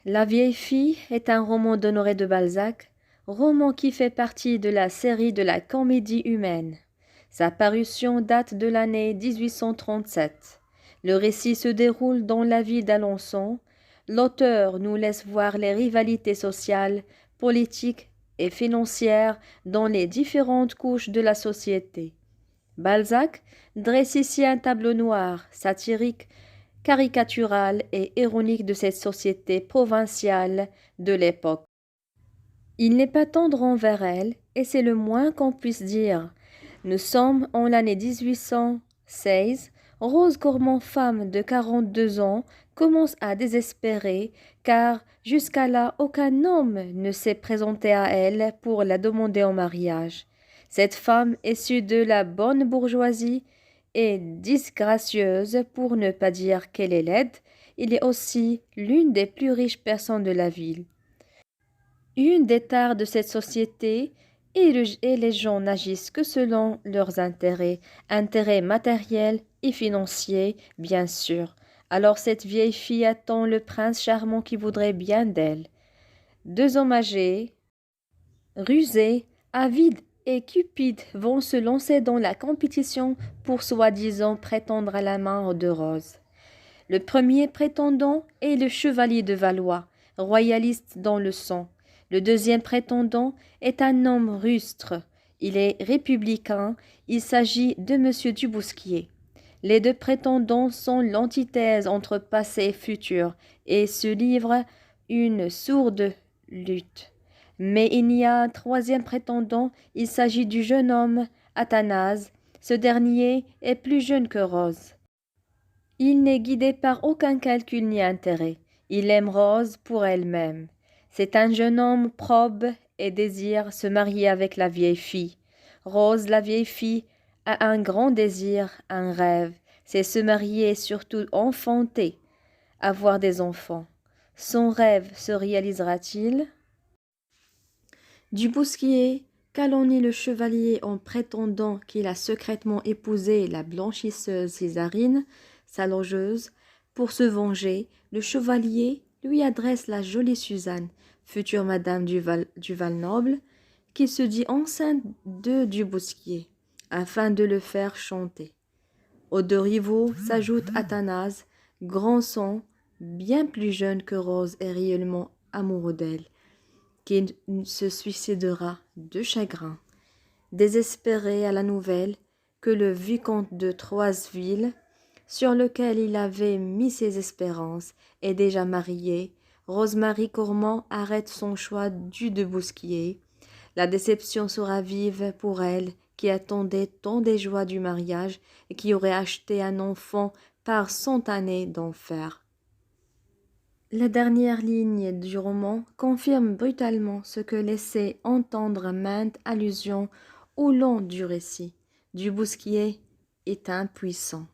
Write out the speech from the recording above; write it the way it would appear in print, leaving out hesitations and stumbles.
La vieille fille est un roman d'Honoré de Balzac, roman qui fait partie de la série de la Comédie humaine. Sa parution date de l'année 1837. Le récit se déroule dans la vie d'Alençon. L'auteur nous laisse voir les rivalités sociales, politiques et financières dans les différentes couches de la société. Balzac dresse ici un tableau noir, satirique, caricatural et ironique de cette société provinciale de l'époque. Il n'est pas tendre envers elle, et c'est le moins qu'on puisse dire. Nous sommes en l'année 1816. Rose Cormand, femme de 42 ans, commence à désespérer, car jusqu'à là aucun homme ne s'est présenté à elle pour la demander en mariage. Cette femme issue de la bonne bourgeoisie est disgracieuse, pour ne pas dire qu'elle est laide. Il est aussi l'une des plus riches personnes de la ville. Une des tares de cette société, et les gens n'agissent que selon leurs intérêts matériels et financiers, bien sûr. Alors cette vieille fille attend le prince charmant qui voudrait bien d'elle. Deux hommes âgés, rusés, avides et cupides vont se lancer dans la compétition pour soi-disant prétendre à la main de Rose. Le premier prétendant est le chevalier de Valois, royaliste dans le sang. Le deuxième prétendant est un homme rustre. Il est républicain. Il s'agit de Monsieur Dubousquier. Les deux prétendants sont l'antithèse entre passé et futur et se livrent une sourde lutte. Mais il y a un troisième prétendant. Il s'agit du jeune homme Athanase. Ce dernier est plus jeune que Rose. Il n'est guidé par aucun calcul ni intérêt. Il aime Rose pour elle-même. C'est un jeune homme probe et désire se marier avec la vieille fille. Rose, la vieille fille, a un grand désir, un rêve, c'est se marier et surtout enfanter, avoir des enfants. Son rêve se réalisera-t-il? Dubousquier calomnie le chevalier en prétendant qu'il a secrètement épousé la blanchisseuse Césarine, sa logeuse. Pour se venger, le chevalier lui adresse la jolie Suzanne, future madame du Val-Noble, qui se dit enceinte de Dubousquier, afin de le faire chanter. Aux deux rivaux s'ajoute Athanase, grand sang, bien plus jeune que Rose et réellement amoureux d'elle, qui se suicidera de chagrin. Désespéré à la nouvelle que le vicomte de Troisville, sur lequel il avait mis ses espérances, est déjà marié, Rosemary Cormand arrête son choix du de Bousquier. La déception sera vive pour elle, qui attendait tant des joies du mariage et qui aurait acheté un enfant par 100 années d'enfer. La dernière ligne du roman confirme brutalement ce que laissait entendre maintes allusions au long du récit. Dubousquier est impuissant.